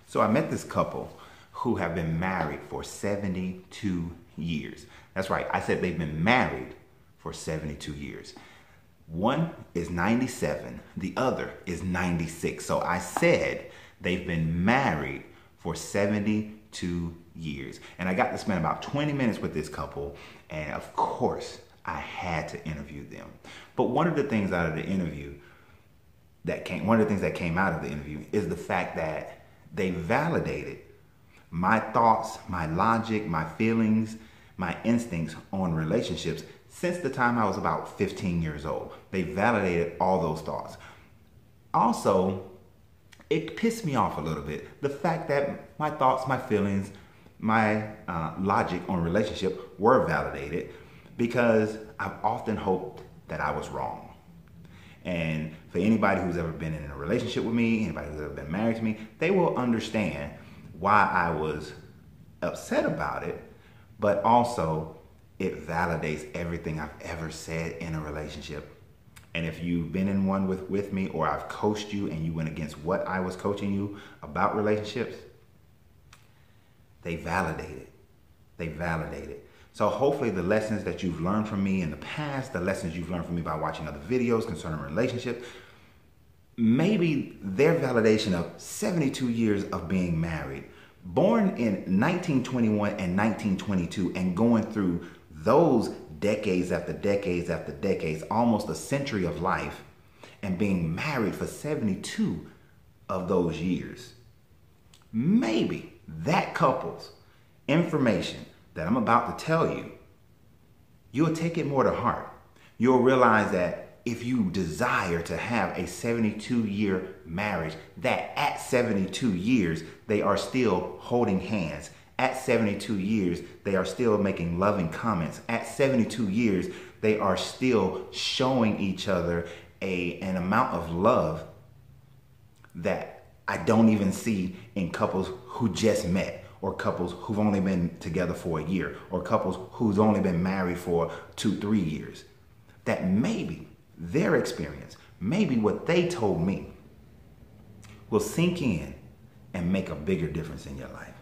So I met this couple who have been married for 72 years. That's right, I said they've been married for 72 years. One is 97, the other is 96. So I said they've been married for 72 years. And I got to spend about 20 minutes with this couple, and of course, I had to interview them. But one of the things out of the interview one of the things that came out of the interview is the fact that they validated my thoughts, my logic, my feelings, my instincts on relationships since the time I was about 15 years old. They validated all those thoughts. Also, it pissed me off a little bit, the fact that my thoughts, my feelings, my logic on relationship were validated, because I've often hoped that I was wrong. And for anybody who's ever been in a relationship with me, anybody who's ever been married to me, they will understand why I was upset about it, but also it validates everything I've ever said in a relationship. And if you've been in one with me, or I've coached you and you went against what I was coaching you about relationships, they validate it. They validate it. So hopefully the lessons that you've learned from me in the past, the lessons you've learned from me by watching other videos concerning relationships, maybe their validation of 72 years of being married, born in 1921 and 1922, and going through those decades after decades after decades, almost a century of life, and being married for 72 of those years. Maybe that couple's information that I'm about to tell you, you'll take it more to heart. You'll realize that if you desire to have a 72-year marriage, that at 72 years, they are still holding hands. At 72 years, they are still making loving comments. At 72 years, they are still showing each other an amount of love that I don't even see in couples who just met, or couples who've only been together for a year, or couples who's only been married for 2-3 years. That maybe their experience, maybe what they told me, will sink in and make a bigger difference in your life.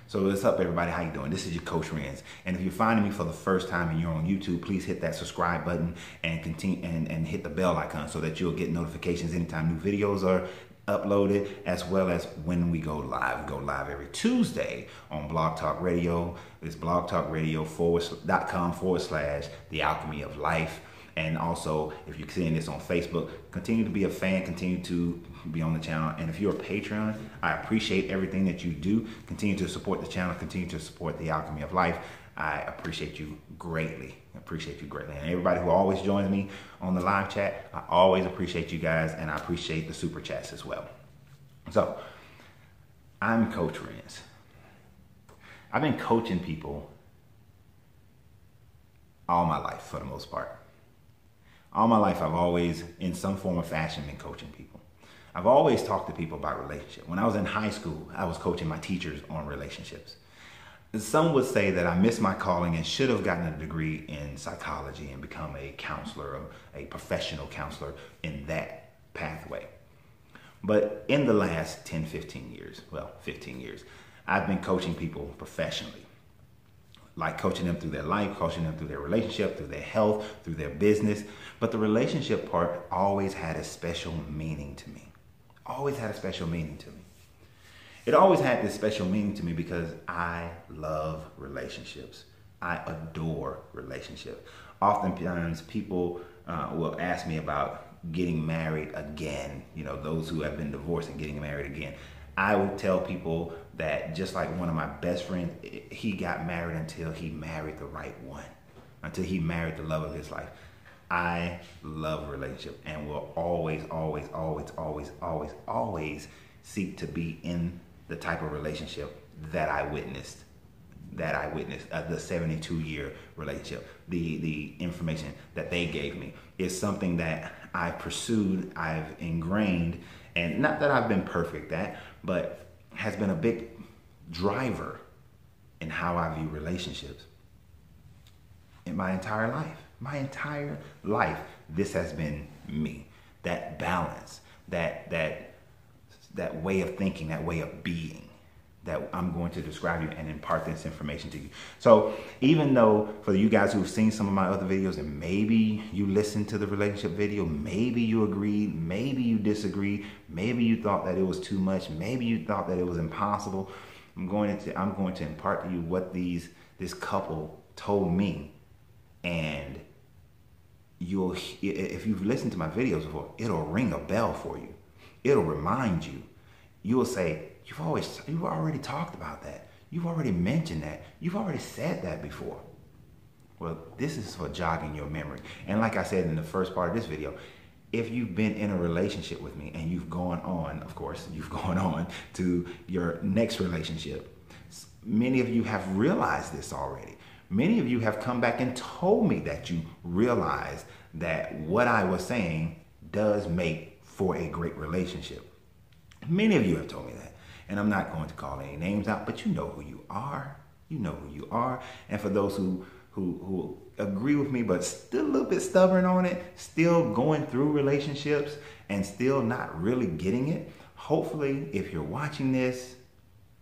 So what's up, everybody? How you doing? This is your Coach Renz. And if you're finding me for the first time and you're on YouTube, please hit that subscribe button and continue and hit the bell icon so that you'll get notifications anytime new videos are uploaded, as well as when we go live. We go live every Tuesday on Blog Talk Radio. It's blogtalkradio.com/The Alchemy of Life. And also, if you're seeing this on Facebook, continue to be a fan, continue to be on the channel. And if you're a Patreon, I appreciate everything that you do. Continue to support the channel, continue to support The Alchemy of Life. I appreciate you greatly. I appreciate you greatly. And everybody who always joins me on the live chat, I always appreciate you guys, and I appreciate the super chats as well. So, I'm Coach Renz. I've been coaching people all my life, for the most part. All my life, I've always, in some form or fashion, been coaching people. I've always talked to people about relationships. When I was in high school, I was coaching my teachers on relationships. Some would say that I missed my calling and should have gotten a degree in psychology and become a counselor, a professional counselor in that pathway. But in the last 10, 15 years, well, 15 years, I've been coaching people professionally. Like coaching them through their life, coaching them through their relationship, through their health, through their business. But the relationship part always had a special meaning to me. Always had a special meaning to me. It always had this special meaning to me because I love relationships. I adore relationships. Oftentimes people will ask me about getting married again. You know, those who have been divorced and getting married again. I would tell people that just like one of my best friends, he got married until he married the right one, until he married the love of his life. I love relationships and will always, always, always, always, always, always seek to be in the type of relationship that I witnessed, the 72-year relationship. The information that they gave me is something that I pursued, I've ingrained, and not that I've been perfect at, but has been a big driver in how I view relationships in my entire life. My entire life, this has been me. That balance, that that way of thinking, that way of being, that I'm going to describe you and impart this information to you. So even though for you guys who've seen some of my other videos and maybe you listened to the relationship video, maybe you agreed, maybe you disagreed, maybe you thought that it was too much, maybe you thought that it was impossible, I'm going to impart to you what this couple told me. And if you've listened to my videos before, it'll ring a bell for you. It'll remind you. You'll say, you've already talked about that. You've already mentioned that. You've already said that before. Well, this is for jogging your memory. And like I said in the first part of this video, if you've been in a relationship with me and you've gone on, of course, you've gone on to your next relationship, many of you have realized this already. Many of you have come back and told me that you realize that what I was saying does make for a great relationship. Many of you have told me that. And I'm not going to call any names out, but you know who you are. You know who you are. And for those who agree with me, but still a little bit stubborn on it, still going through relationships and still not really getting it, hopefully if you're watching this,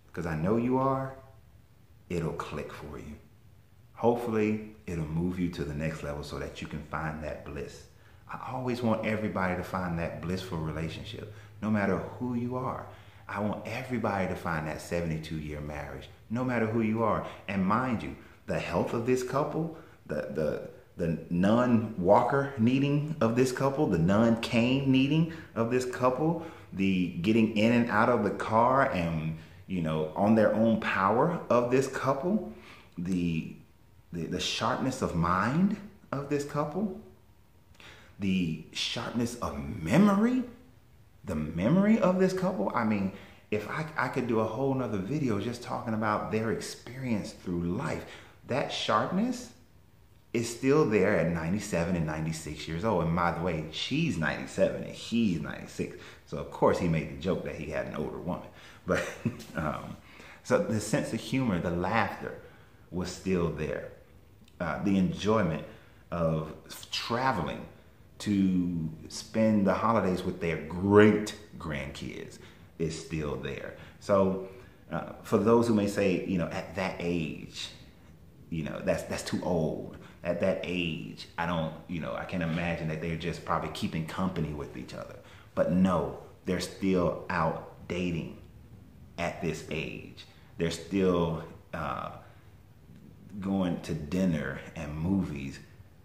because I know you are, it'll click for you. Hopefully it'll move you to the next level so that you can find that bliss. I always want everybody to find that blissful relationship, no matter who you are. I want everybody to find that 72-year marriage, no matter who you are. And mind you, the health of this couple, the non-walker needing of this couple, the non-cane needing of this couple, the getting in and out of the car and, on their own power of this couple, the sharpness of mind of this couple, the sharpness of memory, the memory of this couple. I mean, if I could do a whole nother video just talking about their experience through life, that sharpness is still there at 97 and 96 years old. And by the way, she's 97 and he's 96. So of course he made the joke that he had an older woman. But so the sense of humor, the laughter was still there. The enjoyment of traveling to spend the holidays with their great grandkids is still there. So for those who may say, at that age, that's too old. At that age, I can't imagine that they're just probably keeping company with each other. But no, they're still out dating at this age. They're still going to dinner and movies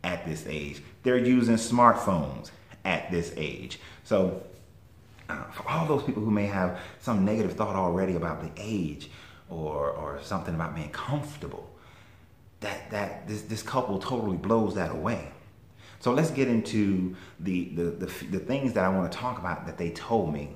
at this age. They're using smartphones at this age. So for all those people who may have some negative thought already about the age or something about being comfortable, this couple totally blows that away. So let's get into the things that I want to talk about that they told me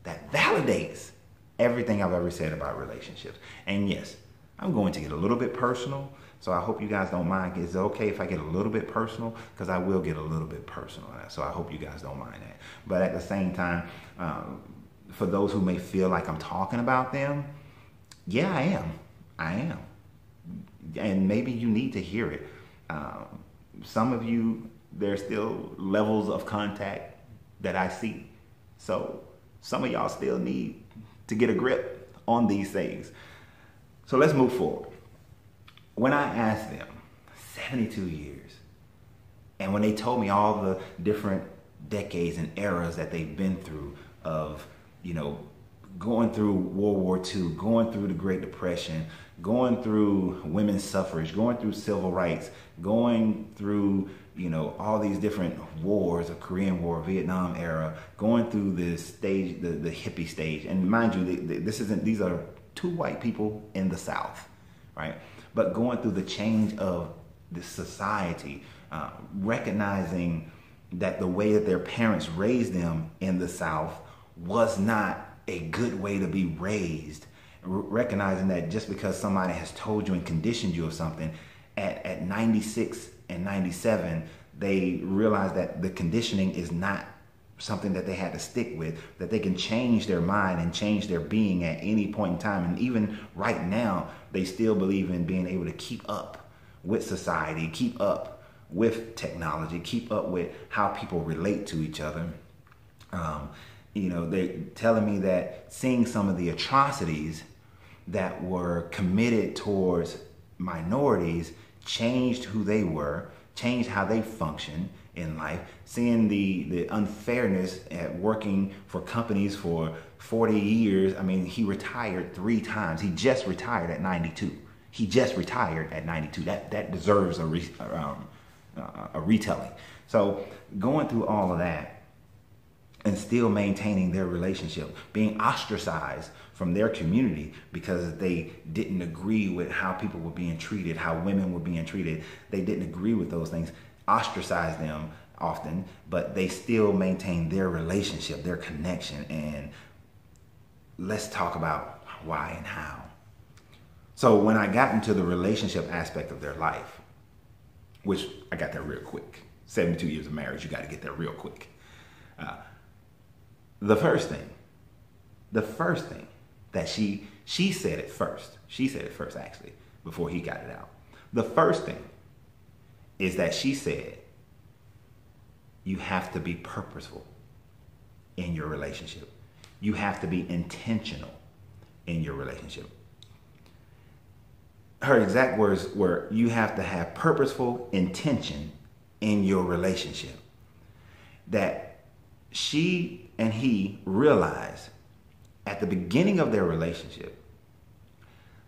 that validates everything I've ever said about relationships. And yes, I'm going to get a little bit personal, so I hope you guys don't mind. Is it okay if I get a little bit personal? Because I will get a little bit personal, so I hope you guys don't mind that. But at the same time, for those who may feel like I'm talking about them, yeah, I am. And maybe you need to hear it. Some of you, there's still levels of contact that I see. So some of y'all still need to get a grip on these things. So let's move forward. When I asked them, 72 years, and when they told me all the different decades and eras that they've been through of, going through World War II, going through the Great Depression, going through women's suffrage, going through civil rights, going through, all these different wars, of Korean War, Vietnam era, going through this stage, the hippie stage. And mind you, these are two white people in the South, right? But going through the change of the society, recognizing that the way that their parents raised them in the South was not a good way to be raised. Recognizing that just because somebody has told you and conditioned you of something, at 96 and 97, they realize that the conditioning is not something that they had to stick with, that they can change their mind and change their being at any point in time. And even right now, they still believe in being able to keep up with society, keep up with technology, keep up with how people relate to each other. they're telling me that seeing some of the atrocities that were committed towards minorities changed who they were, changed how they function in life, seeing the unfairness at working for companies for 40 years. I mean, he retired 3 times. He just retired at 92. He just retired at 92. That deserves a retelling. So going through all of that and still maintaining their relationship, being ostracized from their community because they didn't agree with how people were being treated, how women were being treated. They didn't agree with those things, ostracized them often, but they still maintain their relationship, their connection. And let's talk about why and how. So when I got into the relationship aspect of their life, which I got there real quick, 72 years of marriage, you got to get there real quick. The first thing that she said it first. She said it first, actually, before he got it out. The first thing is that she said, you have to be purposeful in your relationship. You have to be intentional in your relationship. Her exact words were, you have to have purposeful intention in your relationship. That she and he realized at the beginning of their relationship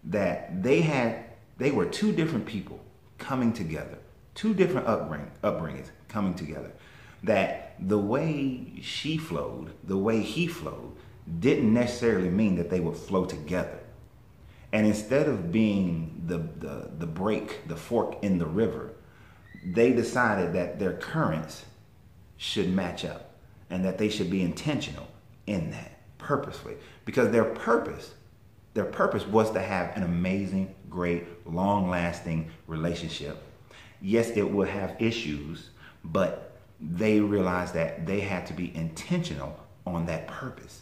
that they were 2 different people coming together, 2 different upbringings coming together. That the way she flowed, the way he flowed, didn't necessarily mean that they would flow together. And instead of being the break, the fork in the river, they decided that their currents should match up and that they should be intentional in that, purposefully. Because their purpose was to have an amazing, great, long-lasting relationship. Yes, it would have issues, but they realized that they had to be intentional on that purpose.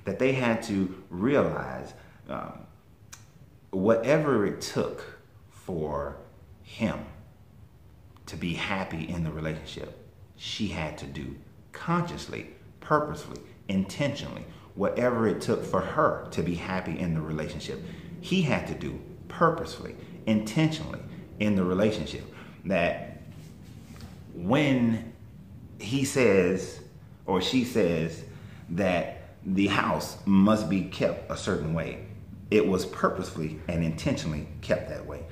That they had to realize whatever it took for him to be happy in the relationship, she had to do consciously, purposefully, intentionally. Whatever it took for her to be happy in the relationship, he had to do purposefully, intentionally in the relationship. That when he says or she says that the house must be kept a certain way, it was purposefully and intentionally kept that way.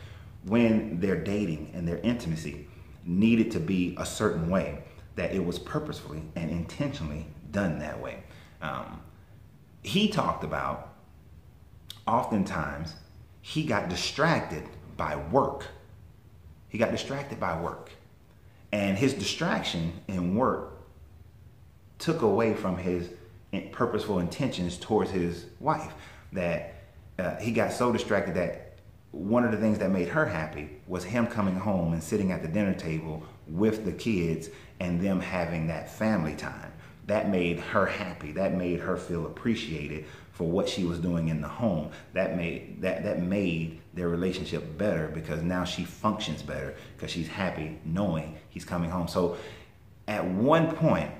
When their dating and their intimacy needed to be a certain way, that it was purposefully and intentionally done that way. He talked about oftentimes he got distracted by work. He got distracted by work. And his distraction in work took away from his purposeful intentions towards his wife. That he got so distracted that one of the things that made her happy was him coming home and sitting at the dinner table with the kids and them having that family time. That made her happy. That made her feel appreciated for what she was doing in the home. That made their relationship better, because now she functions better because she's happy knowing he's coming home. So at one point,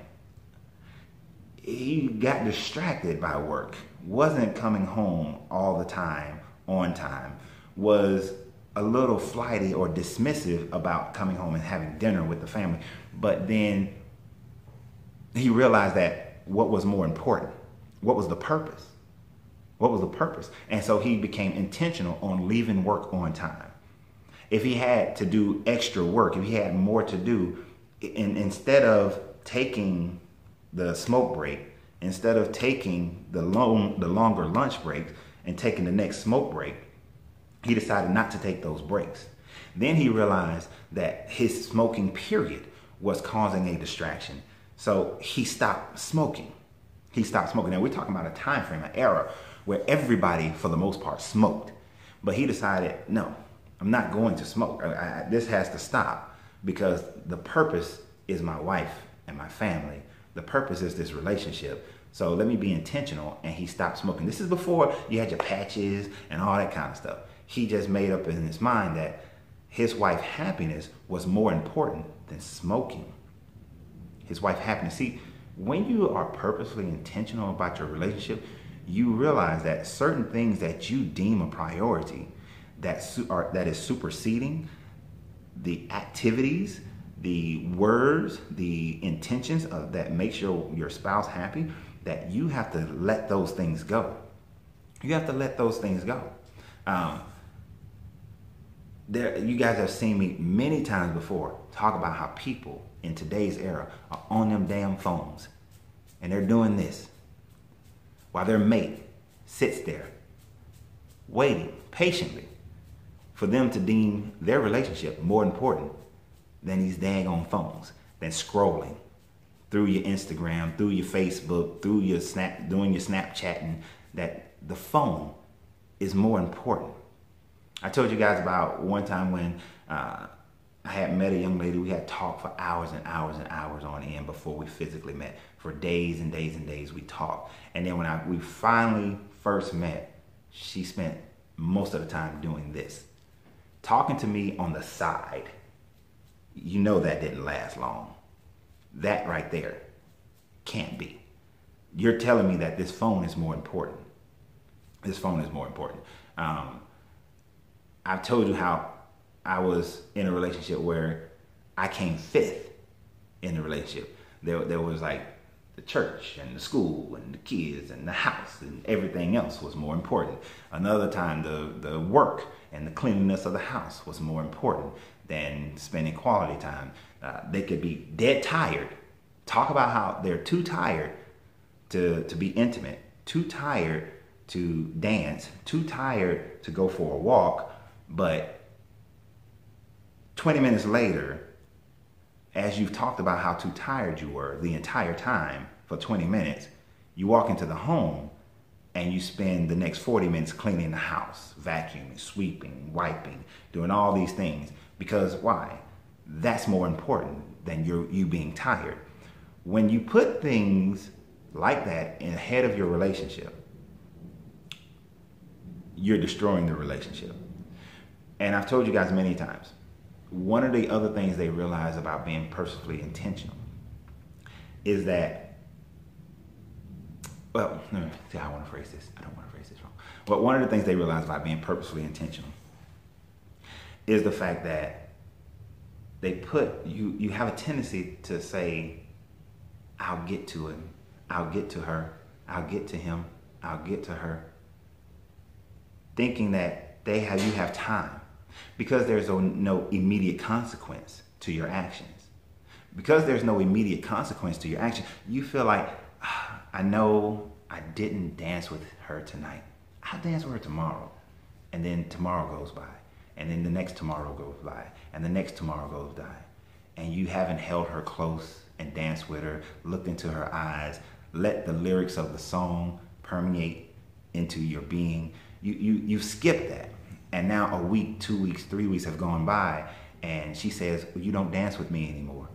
he got distracted by work, wasn't coming home all the time, on time, was a little flighty or dismissive about coming home and having dinner with the family. But then he realized that what was more important? What was the purpose? What was the purpose? And so he became intentional on leaving work on time. If he had to do extra work, if he had more to do, instead of taking the smoke break, instead of taking the longer lunch breaks and taking the next smoke break, he decided not to take those breaks. Then he realized that his smoking period was causing a distraction. So he stopped smoking. Now we're talking about a time frame, an era where everybody, for the most part, smoked. But he decided, no, I'm not going to smoke. This has to stop, because the purpose is my wife and my family. The purpose is this relationship. So let me be intentional. And he stopped smoking. This is before you had your patches and all that kind of stuff. He just made up in his mind that his wife's happiness was more important than smoking. His wife's happiness. See, When you are purposely intentional about your relationship, you realize that certain things that you deem a priority that is superseding the activities, the words, the intentions that makes your spouse happy, that you have to let those things go. You have to let those things go. You guys have seen me many times before talk about how people in today's era are on them damn phones and they're doing this while their mate sits there waiting patiently for them to deem their relationship more important than these daggone phones, than scrolling through your Instagram, through your Facebook, through your doing your Snapchatting, that the phone is more important. I told you guys about one time when I had met a young lady. We had talked for hours and hours and hours on end before we physically met. For days and days and days we talked. And then when we finally first met, she spent most of the time doing this. Talking to me on the side. You know that didn't last long. That right there can't be. You're telling me that this phone is more important. This phone is more important. I've told you how I was in a relationship where I came fifth in the relationship. There was like the church and the school and the kids and the house and everything else was more important. Another time the work and the cleanliness of the house was more important than spending quality time. They could be dead tired. Talk about how they're too tired to be intimate, too tired to dance, too tired to go for a walk, but 20 minutes later, as you've talked about how too tired you were the entire time for 20 minutes, you walk into the home and you spend the next 40 minutes cleaning the house, vacuuming, sweeping, wiping, doing all these things. Because why? That's more important than you being tired. When you put things like that ahead of your relationship, you're destroying the relationship. And I've told you guys many times, one of the other things they realize about being purposefully intentional is that, well, let me see how I want to phrase this. I don't want to phrase this wrong. But one of the things they realize about being purposefully intentional is the fact that you have a tendency to say, I'll get to him, I'll get to her, I'll get to him, I'll get to her, thinking that you have time. Because there's no immediate consequence to your actions. Because there's no immediate consequence to your action, you feel like, I know I didn't dance with her tonight. I'll dance with her tomorrow. And then tomorrow goes by. And then the next tomorrow goes by. And the next tomorrow goes by. And you haven't held her close and danced with her, looked into her eyes, let the lyrics of the song permeate into your being. You've skipped that. And now a week, 2 weeks, 3 weeks have gone by, and she says, well, you don't dance with me anymore.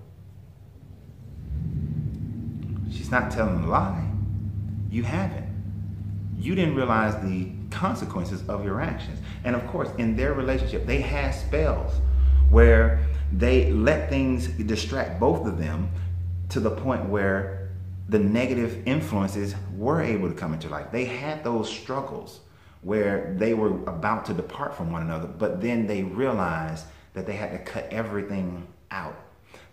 She's not telling a lie. You haven't. You didn't realize the consequences of your actions. And of course, in their relationship, they had spells where they let things distract both of them to the point where the negative influences were able to come into life. They had those struggles where they were about to depart from one another, but then they realized that they had to cut everything out.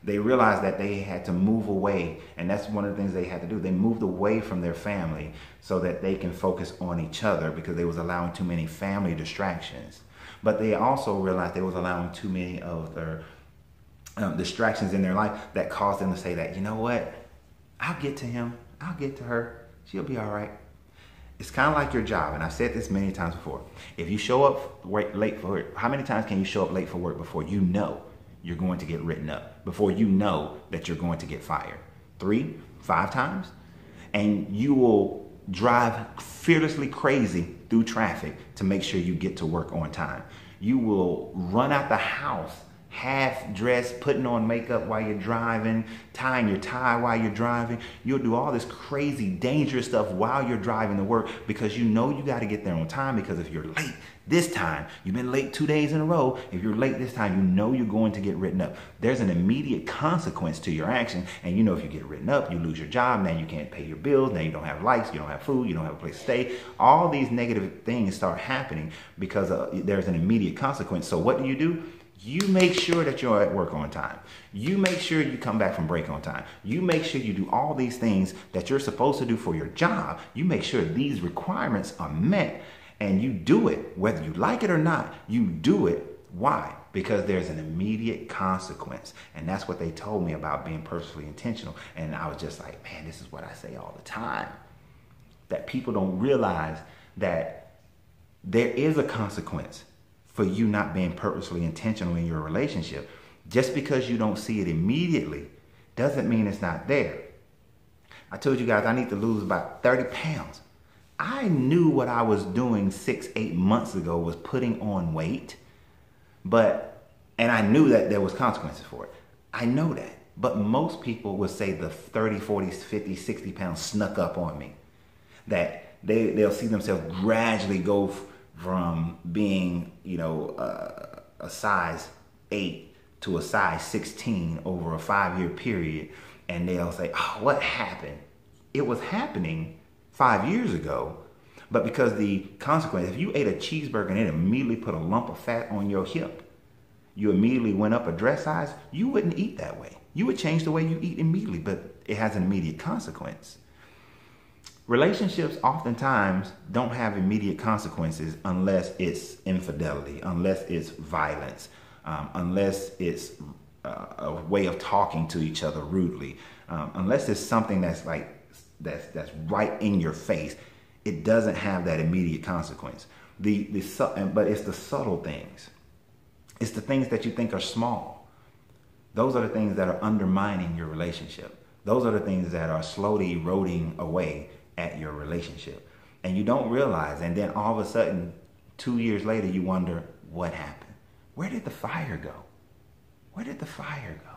They realized that they had to move away, and that's one of the things they had to do. They moved away from their family so that they can focus on each other, because they was allowing too many family distractions. But they also realized they was allowing too many of their distractions in their life that caused them to say that, you know what, I'll get to him, I'll get to her, she'll be all right. It's kind of like your job, and I've said this many times before. If you show up late for work, how many times can you show up late for work before you know you're going to get written up, before you know that you're going to get fired? 3, 5 times? And you will drive fearlessly crazy through traffic to make sure you get to work on time. You will run out the house half dressed, putting on makeup while you're driving, tying your tie while you're driving. You'll do all this crazy, dangerous stuff while you're driving to work because you know you got to get there on time, because if you're late this time, you've been late 2 days in a row, if you're late this time, you know you're going to get written up. There's an immediate consequence to your action, and you know if you get written up, you lose your job, now you can't pay your bills, now you don't have lights, you don't have food, you don't have a place to stay. All these negative things start happening because there's an immediate consequence. So what do? You make sure that you're at work on time. You make sure you come back from break on time. You make sure you do all these things that you're supposed to do for your job. You make sure these requirements are met, and you do it. Whether you like it or not, you do it. Why? Because there's an immediate consequence. And that's what they told me about being purposefully intentional. And I was just like, man, this is what I say all the time. That people don't realize that there is a consequence for you not being purposefully intentional in your relationship. Just because you don't see it immediately doesn't mean it's not there. I told you guys I need to lose about 30 pounds. I knew what I was doing 6-8 months ago was putting on weight, and I knew that there was consequences for it. I know that, but most people would say the 30, 40, 50, 60 pounds snuck up on me. That they'll see themselves gradually go from being, a size 8 to a size 16 over a 5-year period, and they'll say, oh, what happened? It was happening 5 years ago, but because the consequence, if you ate a cheeseburger and it immediately put a lump of fat on your hip, you immediately went up a dress size, you wouldn't eat that way. You would change the way you eat immediately, but it has an immediate consequence. Relationships oftentimes don't have immediate consequences unless it's infidelity, unless it's violence, unless it's a way of talking to each other rudely, unless it's something that's right in your face. It doesn't have that immediate consequence. But it's the subtle things. It's the things that you think are small. Those are the things that are undermining your relationship. Those are the things that are slowly eroding away at your relationship. And you don't realize, and then all of a sudden, 2 years later, you wonder, what happened? Where did the fire go? Where did the fire go?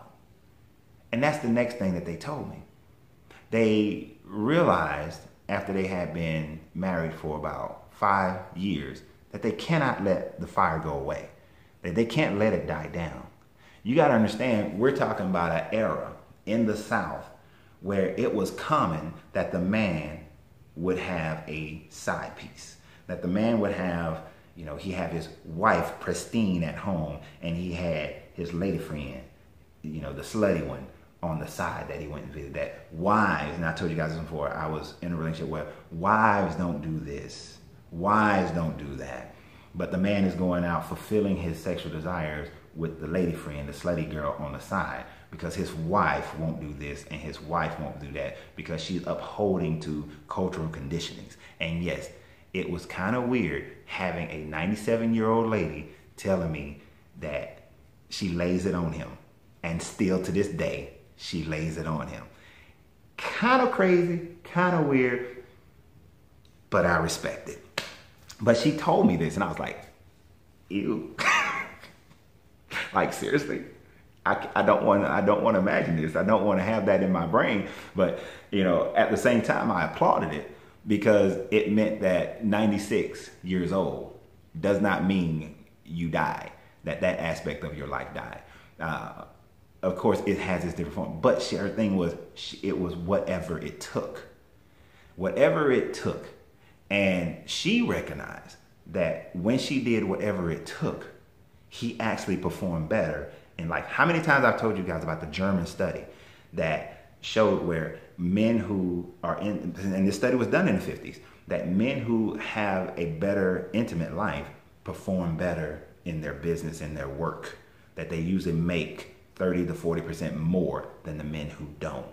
And that's the next thing that they told me. They realized after they had been married for about 5 years that they cannot let the fire go away, that they can't let it die down. You got to understand, we're talking about an era in the South where it was common that the man would have a side piece, that the man would have, he had his wife pristine at home, and he had his lady friend, the slutty one, on the side that he went and visited. That wives, and I told you guys this before, I was in a relationship where wives don't do this, wives don't do that, but the man is going out fulfilling his sexual desires with the lady friend, the slutty girl on the side, because his wife won't do this and his wife won't do that because she's upholding to cultural conditionings. And yes, it was kind of weird having a 97-year-old lady telling me that she lays it on him, and still to this day, she lays it on him. Kind of crazy, kind of weird, but I respect it. But she told me this, and I was like, ew. Like, seriously? I don't want to imagine this. I don't want to have that in my brain. But, at the same time, I applauded it because it meant that 96 years old does not mean you die, that aspect of your life died. Of course, it has its different form. But her thing was, it was whatever it took. Whatever it took. And she recognized that when she did whatever it took, he actually performed better in life. How many times I've told you guys about the German study that showed where men who are and this study was done in the 50s, that men who have a better intimate life perform better in their business and their work, that they usually make 30 to 40% more than the men who don't.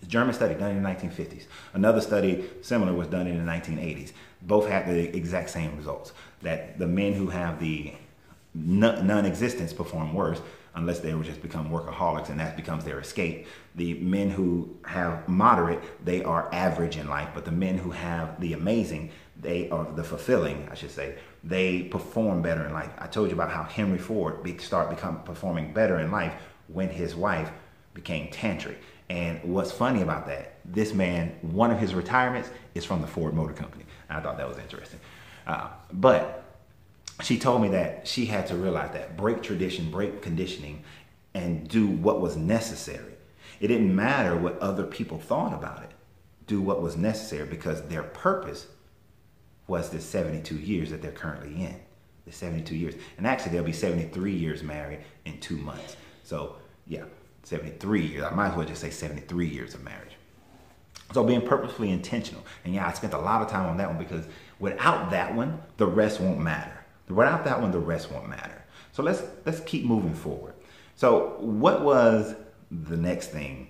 The German study done in the 1950s. Another study similar was done in the 1980s. Both had the exact same results, that the men who have the non-existence perform worse unless they would just become workaholics and that becomes their escape. The men who have moderate, they are average in life, but the men who have the amazing, they are the fulfilling, I should say, They perform better in life. I told you about how Henry Ford started performing better in life when his wife became tantric. And what's funny about that, this man, one of his retirements is from the Ford Motor Company. I thought that was interesting. But she told me that she had to realize that, break tradition, break conditioning, and do what was necessary. It didn't matter what other people thought about it. Do what was necessary, because their purpose was the 72 years that they're currently in. The 72 years. And actually, they'll be 73 years married in 2 months. So, yeah, 73 years. I might as well just say 73 years of marriage. So being purposefully intentional. And yeah, I spent a lot of time on that one, because without that one, the rest won't matter. Without that one, the rest won't matter. So let's keep moving forward. So what was the next thing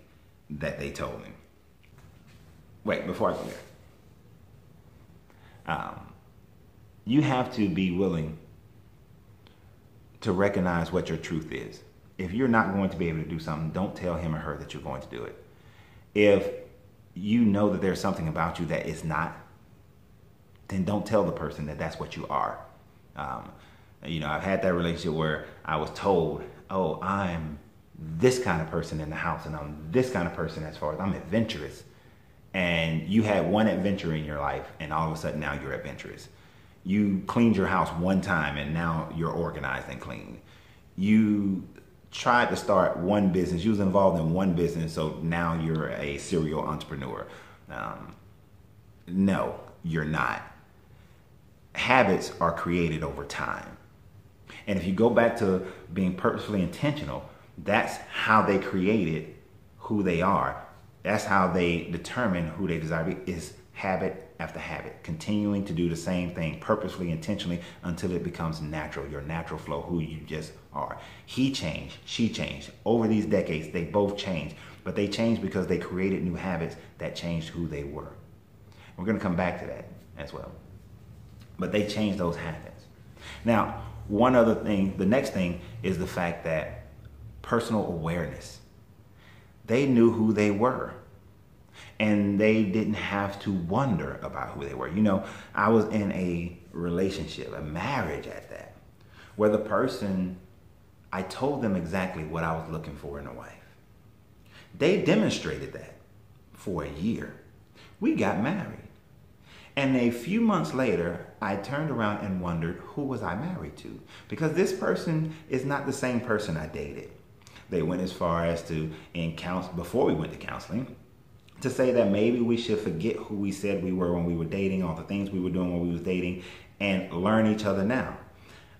that they told me? Wait, before I go there. You have to be willing to recognize what your truth is. If you're not going to be able to do something, don't tell him or her that you're going to do it. If you know that there's something about you that is not, then don't tell the person that that's what you are. You know, I've had that relationship where I was told, oh, I'm this kind of person in the house, and I'm this kind of person as far as I'm adventurous. And you had one adventure in your life, and all of a sudden now you're adventurous. You cleaned your house one time, and now you're organized and clean. You tried to start one business. You was involved in one business, so now you're a serial entrepreneur. No, you're not. Habits are created over time. And if you go back to being purposefully intentional, that's how they created who they are. That's how they determine who they desire to be, is habit after habit, continuing to do the same thing purposefully, intentionally, until it becomes natural, your natural flow, who you just are. He changed, she changed. Over these decades, they both changed, but they changed because they created new habits that changed who they were. We're going to come back to that as well. But they changed those habits. Now, one other thing, the next thing is the fact that personal awareness. They knew who they were, and they didn't have to wonder about who they were. You know, I was in a relationship, a marriage at that, where the person, I told them exactly what I was looking for in a wife. They demonstrated that for a year. We got married. And a few months later, I turned around and wondered, who was I married to? Because this person is not the same person I dated. They went as far as to, before we went to counseling, to say that maybe we should forget who we said we were when we were dating, all the things we were doing when we was dating, and learn each other now.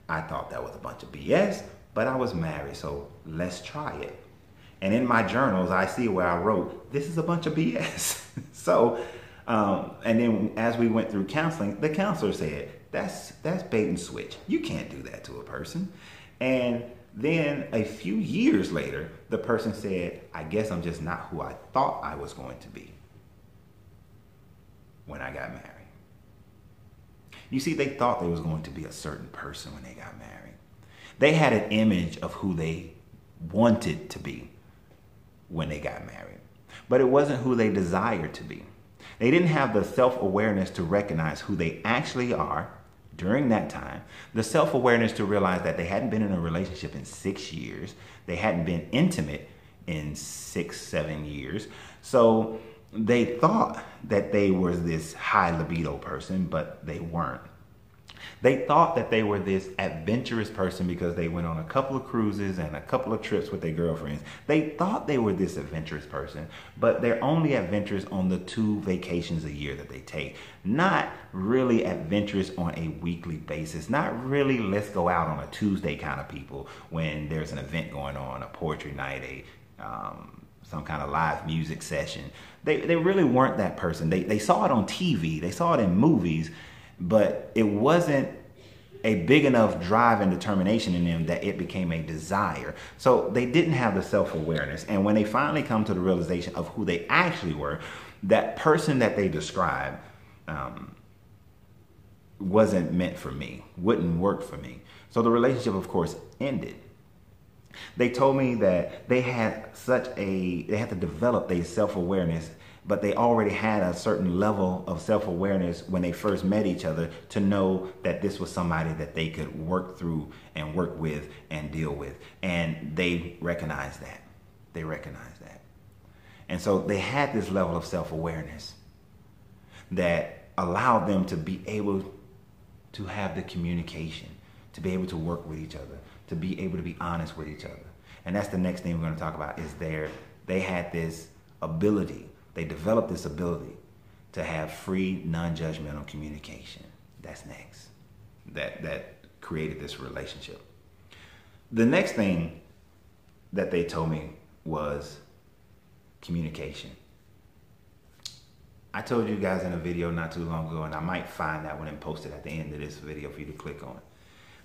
I thought that was a bunch of BS, but I was married, so let's try it. And in my journals, I see where I wrote, this is a bunch of BS. So, and then as we went through counseling, the counselor said, that's bait and switch. You can't do that to a person. And then a few years later, the person said, I guess I'm just not who I thought I was going to be when I got married. You see, they thought they was going to be a certain person when they got married. They had an image of who they wanted to be when they got married, but it wasn't who they desired to be. They didn't have the self-awareness to recognize who they actually are during that time, the self-awareness to realize that they hadn't been in a relationship in 6 years. They hadn't been intimate in 6, 7 years. So they thought that they were this high libido person, but they weren't. They thought that they were this adventurous person because they went on a couple of cruises and a couple of trips with their girlfriends. They thought they were this adventurous person, but they're only adventurous on the 2 vacations a year that they take. Not really adventurous on a weekly basis. Not really let's go out on a Tuesday kind of people when there's an event going on, a poetry night, some kind of live music session. They really weren't that person. They saw it on TV. They saw it in movies. But it wasn't a big enough drive and determination in them that it became a desire. So they didn't have the self-awareness. And when they finally come to the realization of who they actually were, that person that they described wasn't meant for me, wouldn't work for me. So the relationship, of course, ended. They told me that they had to develop their self-awareness but they already had a certain level of self-awareness when they first met each other to know that this was somebody that they could work through and work with and deal with. And they recognized that. They recognized that. And so they had this level of self-awareness that allowed them to be able to have the communication, to be able to work with each other, to be able to be honest with each other. And that's the next thing we're going to talk about is they had this ability, they developed this ability to have free, non-judgmental communication. That's next. That created this relationship. The next thing that they told me was communication. I told you guys in a video not too long ago, and I might find that one and post it at the end of this video for you to click on,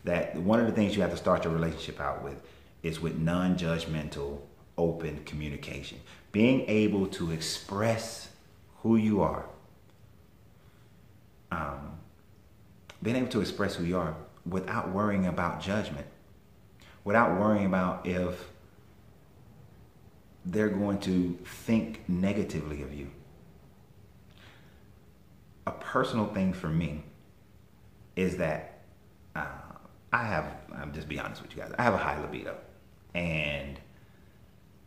that one of the things you have to start your relationship out with is with non-judgmental, open communication. Being able to express who you are. Being able to express who you are without worrying about judgment. Without worrying about if they're going to think negatively of you. A personal thing for me is that I'm just be honest with you guys, I have a high libido. And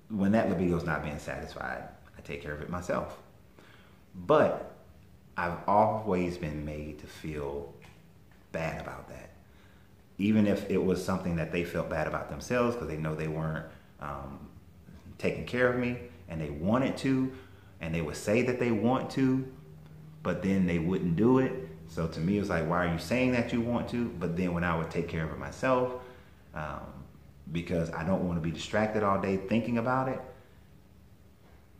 when that libido is not being satisfied, I take care of it myself. But I've always been made to feel bad about that. Even if it was something that they felt bad about themselves because they know they weren't taking care of me and they wanted to, and they would say that they want to, but then they wouldn't do it. So to me, it was like, why are you saying that you want to? But then when I would take care of it myself, because I don't want to be distracted all day thinking about it,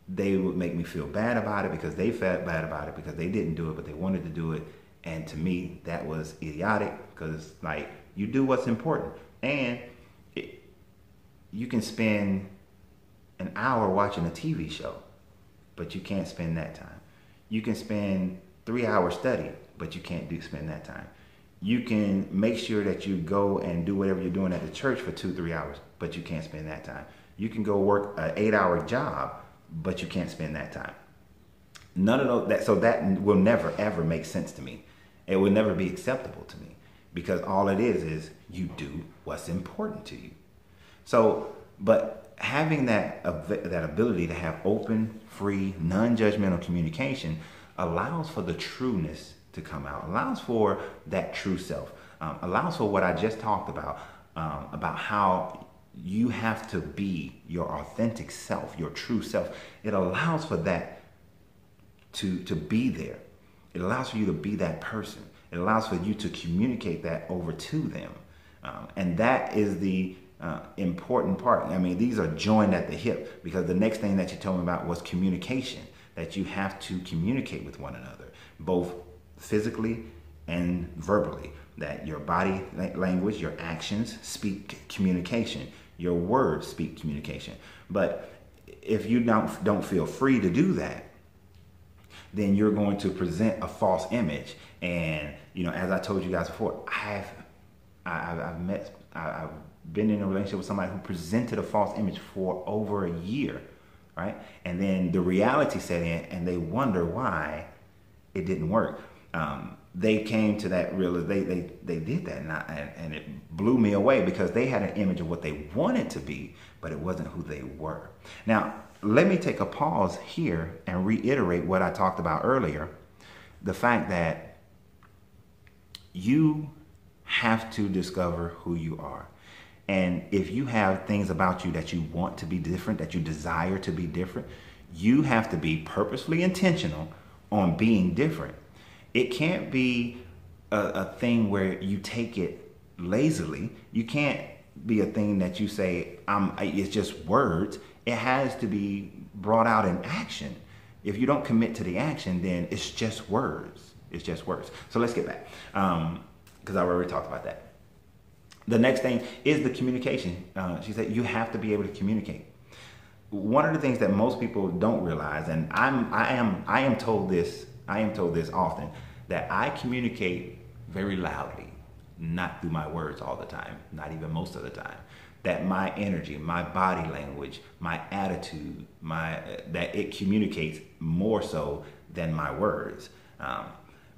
they would make me feel bad about it because they felt bad about it because they didn't do it, but they wanted to do it. And to me, that was idiotic because, like, you do what's important. And you can spend an hour watching a TV show, but you can't spend that time. You can spend 3 hours studying, but you can't spend that time. You can make sure that you go and do whatever you're doing at the church for 2-3 hours, but you can't spend that time. You can go work an 8-hour job, but you can't spend that time. None of those, so that will never ever make sense to me. It will never be acceptable to me because all it is you do what's important to you. So, but having that ability to have open, free, non-judgmental communication allows for the trueness to come out, allows for that true self, allows for what I just talked about how you have to be your authentic self, your true self. It allows for that to be there. It allows for you to be that person. It allows for you to communicate that over to them. And that is the important part. I mean, these are joined at the hip because the next thing that you told me about was communication, that you have to communicate with one another, both physically and verbally, that your body language, your actions speak communication, your words speak communication. But if you don't feel free to do that, then you're going to present a false image. And, you know, as I told you guys before, I've been in a relationship with somebody who presented a false image for over a year, right? And then the reality set in and they wonder why it didn't work. They came to that realization, they did that, and it blew me away because they had an image of what they wanted to be, but it wasn't who they were. Now, let me take a pause here and reiterate what I talked about earlier, the fact that you have to discover who you are. And if you have things about you that you want to be different, that you desire to be different, you have to be purposefully intentional on being different. It can't be a thing where you take it lazily. You can't be a thing that you say, it's just words. It has to be brought out in action. If you don't commit to the action, then it's just words. It's just words. So let's get back, because I already talked about that. The next thing is the communication. She said you have to be able to communicate. One of the things that most people don't realize, and I am told this often, that I communicate very loudly, not through my words all the time, not even most of the time. that my energy, my body language, my attitude, that it communicates more so than my words.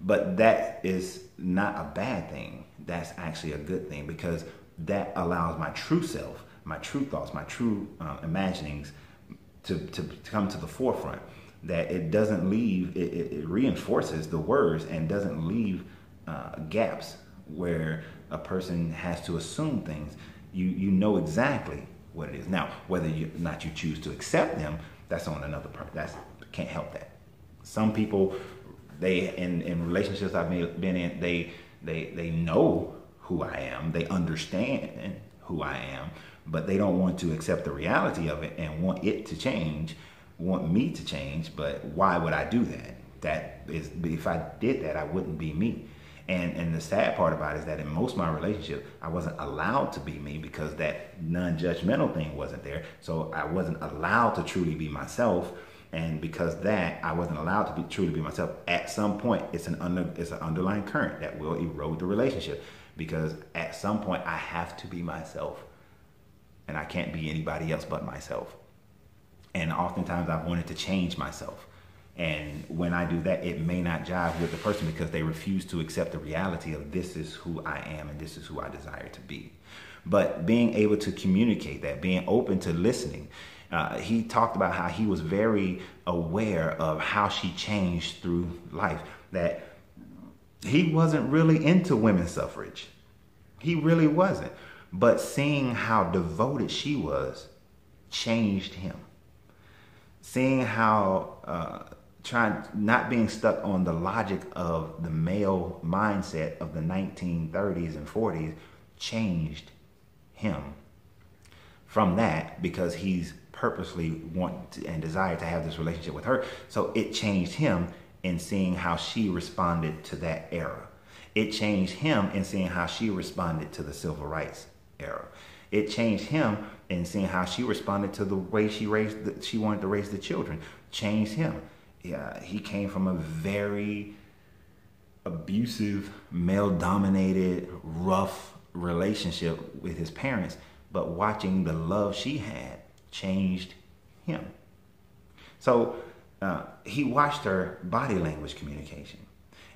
But that is not a bad thing. That's actually a good thing, because that allows my true self, my true thoughts, my true imaginings to come to the forefront. That it doesn't leave, it reinforces the words and doesn't leave gaps where a person has to assume things. You know exactly what it is. Now, whether or not you choose to accept them, that's on another part. That's can't help that. Some people, they in relationships I've been in, they know who I am, they understand who I am, but they don't want to accept the reality of it and want it to change, want me to change. But why would I do that? That is, if I did that, I wouldn't be me. And the sad part about it is that in most of my relationships, I wasn't allowed to be me, because that non-judgmental thing wasn't there. So I wasn't allowed to truly be myself. And because that, I wasn't allowed to truly be myself. At some point, it's an underlying current that will erode the relationship, because at some point I have to be myself, and I can't be anybody else but myself. And oftentimes I've wanted to change myself. And when I do that, it may not jive with the person, because they refuse to accept the reality of this is who I am and this is who I desire to be. But being able to communicate that, being open to listening, he talked about how he was very aware of how she changed through life, that he wasn't really into women's suffrage. He really wasn't. But seeing how devoted she was changed him. Seeing how not being stuck on the logic of the male mindset of the 1930s and 40s changed him from that, because he's purposely want and desire to have this relationship with her. So it changed him in seeing how she responded to that era. It changed him in seeing how she responded to the civil rights era. It changed him in seeing how she responded to the way she wanted to raise the children. Changed him. Yeah, he came from a very abusive, male-dominated, rough relationship with his parents, but watching the love she had changed him. So he watched her body language communication.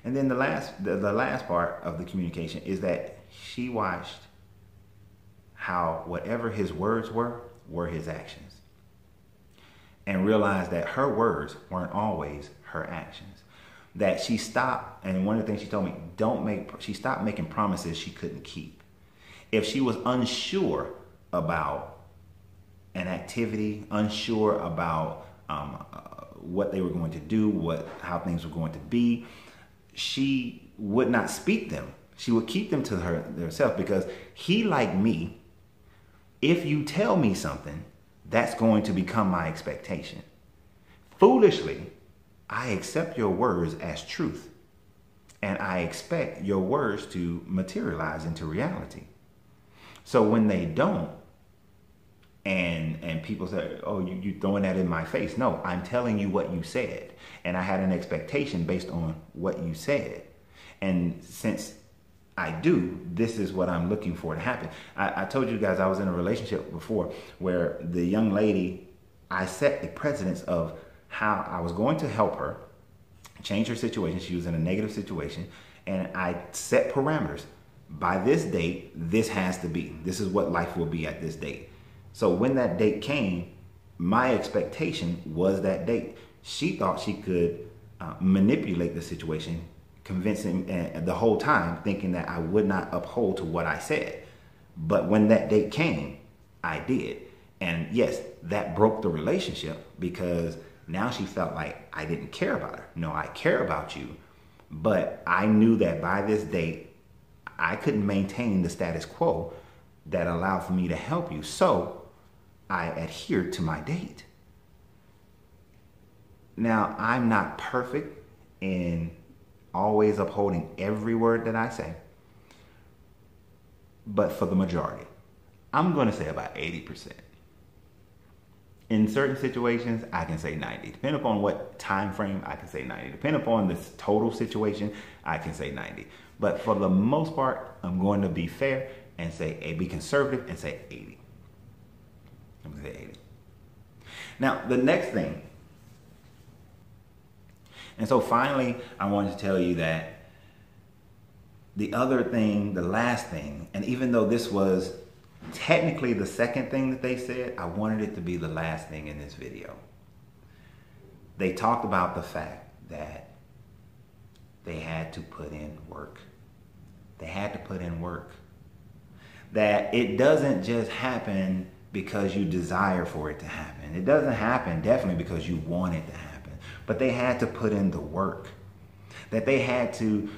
And then the last part of the communication is that she watched how whatever his words were his actions, and realized that her words weren't always her actions. That she stopped, and one of the things she told me, she stopped making promises she couldn't keep. If she was unsure about an activity, unsure about what they were going to do, how things were going to be, she would not speak them. She would keep them to herself, because he, like me, if you tell me something, that's going to become my expectation. Foolishly, I accept your words as truth, and I expect your words to materialize into reality. So when they don't, and people say, oh, you throwing that in my face. No, I'm telling you what you said, and I had an expectation based on what you said. And since I do, this is what I'm looking for to happen. I told you guys I was in a relationship before where the young lady, I set the precedence of how I was going to help her change her situation. She was in a negative situation, and I set parameters. By this date, this has to be. This is what life will be at this date. So when that date came, my expectation was that date. She thought she could manipulate the situation, convincing the whole time, thinking that I would not uphold to what I said. But when that date came, I did. And yes, that broke the relationship, because now she felt like I didn't care about her. No, I care about you. But I knew that by this date, I couldn't maintain the status quo that allowed for me to help you. So I adhered to my date. Now, I'm not perfect in always upholding every word that I say, but for the majority, I'm going to say about 80%. In certain situations, I can say 90. Depending upon what time frame, I can say 90. Depending upon the total situation, I can say 90. But for the most part, I'm going to be fair and say, be conservative and say 80. I'm gonna say 80. Now, the next thing, and so finally, I wanted to tell you that the other thing, the last thing, and even though this was technically the second thing that they said, I wanted it to be the last thing in this video. They talked about the fact that they had to put in work. They had to put in work. That it doesn't just happen because you desire for it to happen. It doesn't happen definitely because you want it to happen. But they had to put in the work. That they had to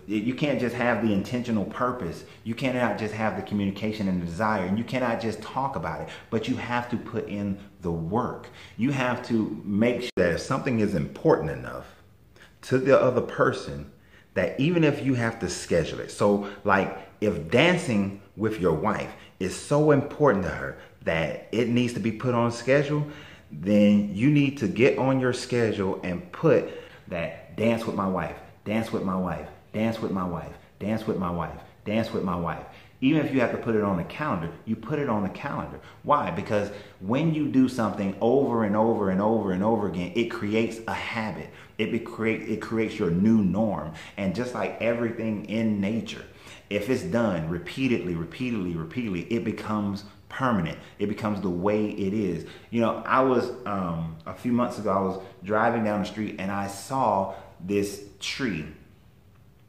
you can't just have the intentional purpose. You cannot just have the communication and the desire, and you cannot just talk about it, but you have to put in the work. You have to make sure that if something is important enough to the other person, that even if you have to schedule it. So like if dancing with your wife is so important to her that it needs to be put on schedule, then you need to get on your schedule and put that dance with my wife, dance with my wife, dance with my wife, dance with my wife, dance with my wife. Even if you have to put it on the calendar, you put it on the calendar. Why? Because when you do something over and over and over and over again, it creates a habit. It creates your new norm. And just like everything in nature, if it's done repeatedly, it becomes permanent. It becomes the way it is. You know, I was, a few months ago, I was driving down the street and I saw this tree.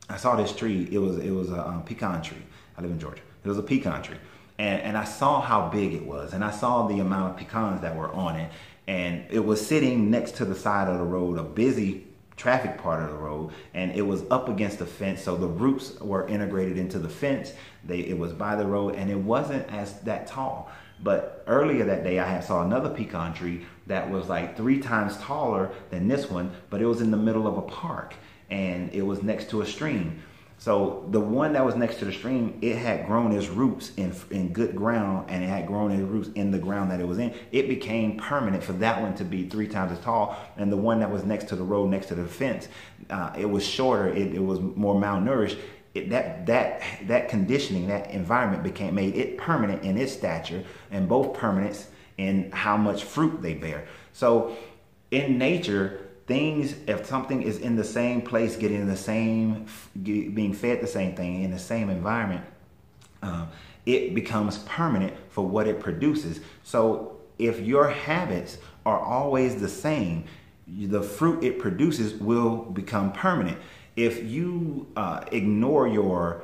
It was a pecan tree. I live in Georgia. It was a pecan tree. And I saw how big it was. And I saw the amount of pecans that were on it. And it was sitting next to the side of the road, a busy traffic part of the road. And it was up against the fence. So the roots were integrated into the fence. It was by the road and it wasn't that tall. But earlier that day, I saw another pecan tree that was like 3 times taller than this one, but it was in the middle of a park and it was next to a stream. So the one that was next to the stream, it had grown its roots in good ground, and it had grown its roots in the ground that it was in. It became permanent for that one to be 3 times as tall. And the one that was next to the road, next to the fence, it was shorter. It was more malnourished. That conditioning, that environment made it permanent in its stature, and both permanents in how much fruit they bear. So in nature, if something is in the same place, being fed the same thing in the same environment, it becomes permanent for what it produces. So if your habits are always the same, the fruit it produces will become permanent. If you ignore your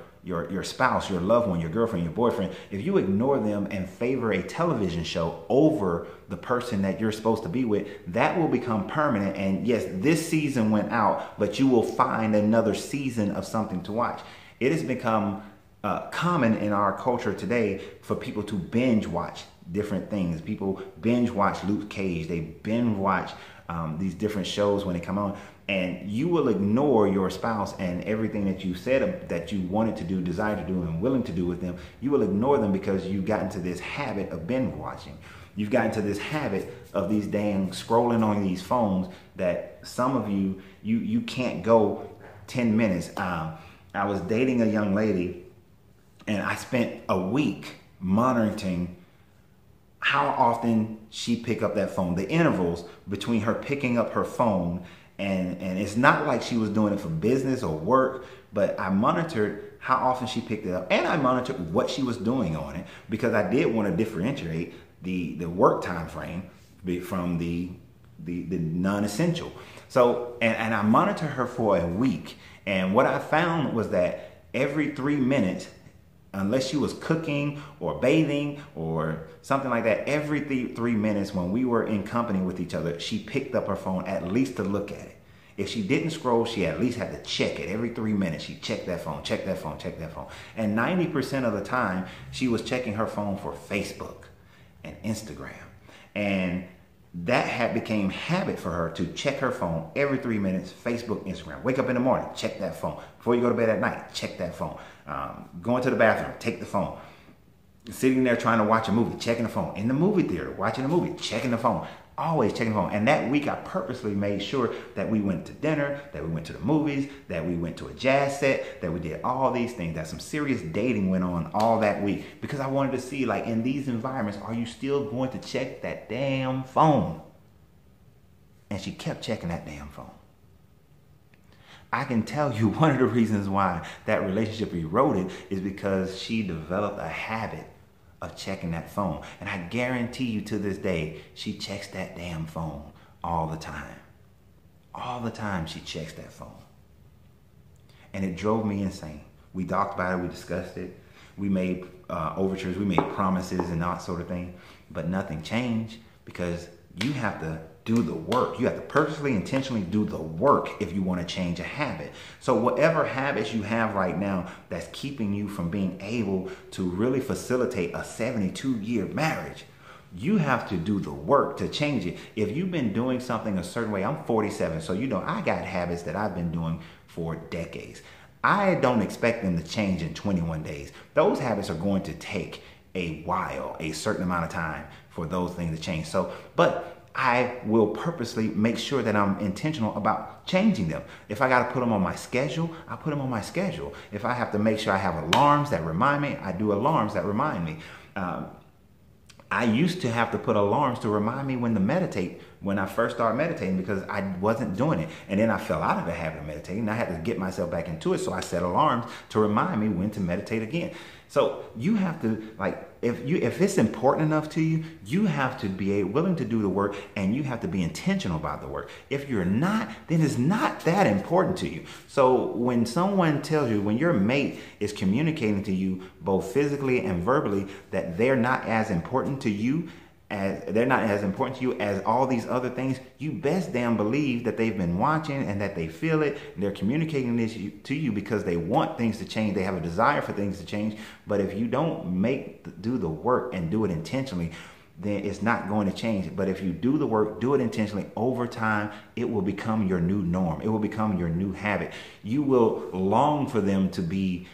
spouse, your loved one, your girlfriend, your boyfriend, if you ignore them and favor a television show over the person that you're supposed to be with, that will become permanent. And yes, this season went out, but you will find another season of something to watch. It has become common in our culture today for people to binge watch different things. People binge watch Luke Cage. They binge watch these different shows when they come on. And you will ignore your spouse and everything that you said that you wanted to do, desired to do, and willing to do with them. You will ignore them because you've gotten to this habit of binge watching. You've gotten to this habit of these dang scrolling on these phones that some of you can't go 10 minutes. I was dating a young lady and I spent a week monitoring how often she picked up that phone, the intervals between her picking up her phone. And it's not like she was doing it for business or work, but I monitored how often she picked it up, and I monitored what she was doing on it, because I did want to differentiate the work time frame from the non-essential. So, and I monitored her for a week, and what I found was that every 3 minutes, unless she was cooking or bathing or something like that, every 3 minutes when we were in company with each other, she picked up her phone at least to look at it. If she didn't scroll, she at least had to check it. Every 3 minutes, she checked that phone, check that phone, check that phone. And 90% of the time, she was checking her phone for Facebook and Instagram. And that became habit for her to check her phone every 3 minutes, Facebook, Instagram. Wake up in the morning, check that phone. Before you go to bed at night, check that phone. Going to the bathroom, take the phone. Sitting there trying to watch a movie, checking the phone. In the movie theater, watching a movie, checking the phone. Always checking the phone. And that week I purposely made sure that we went to dinner, that we went to the movies, that we went to a jazz set, that we did all these things, that some serious dating went on all that week. Because I wanted to see, like, in these environments, are you still going to check that damn phone? And she kept checking that damn phone. I can tell you one of the reasons why that relationship eroded is because she developed a habit of checking that phone. And I guarantee you to this day, she checks that damn phone all the time. All the time she checks that phone. And it drove me insane. We talked about it, we discussed it. We made overtures, we made promises and that sort of thing. But nothing changed because you have to do the work. You have to purposely, intentionally do the work if you want to change a habit. So whatever habits you have right now that's keeping you from being able to really facilitate a 72-year marriage, you have to do the work to change it. If you've been doing something a certain way, I'm 47, so you know I got habits that I've been doing for decades. I don't expect them to change in 21 days. Those habits are going to take a while, a certain amount of time for those things to change. But I will purposely make sure that I'm intentional about changing them. If I got to put them on my schedule, I put them on my schedule. If I have to make sure I have alarms that remind me, I do alarms that remind me. I used to have to put alarms to remind me when to meditate when I first started meditating because I wasn't doing it. And then I fell out of the habit of meditating. I had to get myself back into it. So I set alarms to remind me when to meditate again. So you have to, like, if it's important enough to you, you have to be willing to do the work, and you have to be intentional about the work. If you're not, then it's not that important to you. So when someone tells you, when your mate is communicating to you both physically and verbally that they're not as important to you as all these other things, you best damn believe that they've been watching and that they feel it. And they're communicating this to you because they want things to change. They have a desire for things to change. But if you don't do the work and do it intentionally, then it's not going to change. But if you do the work, do it intentionally, over time, it will become your new norm. It will become your new habit. You will long for them to be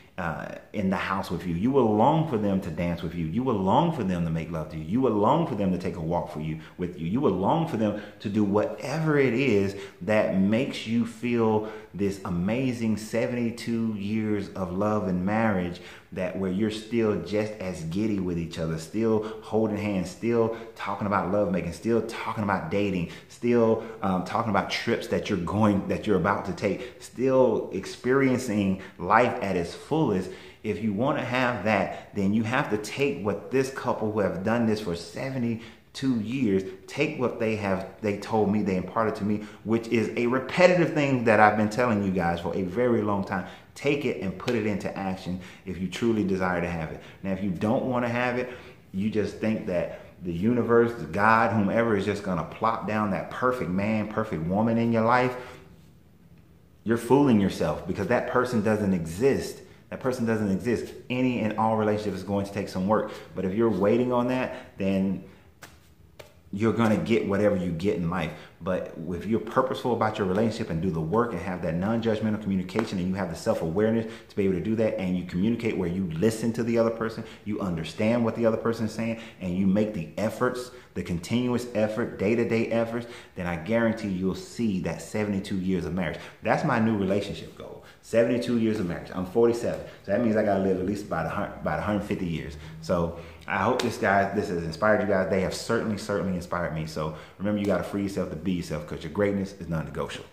in the house with you. You will long for them to dance with you. You will long for them to make love to you. You will long for them to take a walk with you. You will long for them to do whatever it is that makes you feel this amazing 72 years of love and marriage, where you're still just as giddy with each other, still holding hands, still talking about lovemaking, still talking about dating, still talking about trips that you're about to take, still experiencing life at its fullest. If you want to have that, then you have to take what this couple who have done this for 72 years, take what they told me, they imparted to me, which is a repetitive thing that I've been telling you guys for a very long time. Take it and put it into action if you truly desire to have it. Now, if you don't want to have it, you just think that the universe, God, whomever is just going to plop down that perfect man, perfect woman in your life, you're fooling yourself, because that person doesn't exist. That person doesn't exist. Any and all relationships is going to take some work. But if you're waiting on that, then you're going to get whatever you get in life. But if you're purposeful about your relationship and do the work and have that non-judgmental communication, and you have the self-awareness to be able to do that, and you communicate where you listen to the other person, you understand what the other person is saying, and you make the efforts, the continuous effort, day-to-day efforts, then I guarantee you'll see that 72 years of marriage. That's my new relationship goal. 72 years of marriage. I'm 47. So that means I got to live at least about 150 years. So I hope this has inspired you guys. They have certainly inspired me. So remember, you got to free yourself to be yourself, because your greatness is non-negotiable.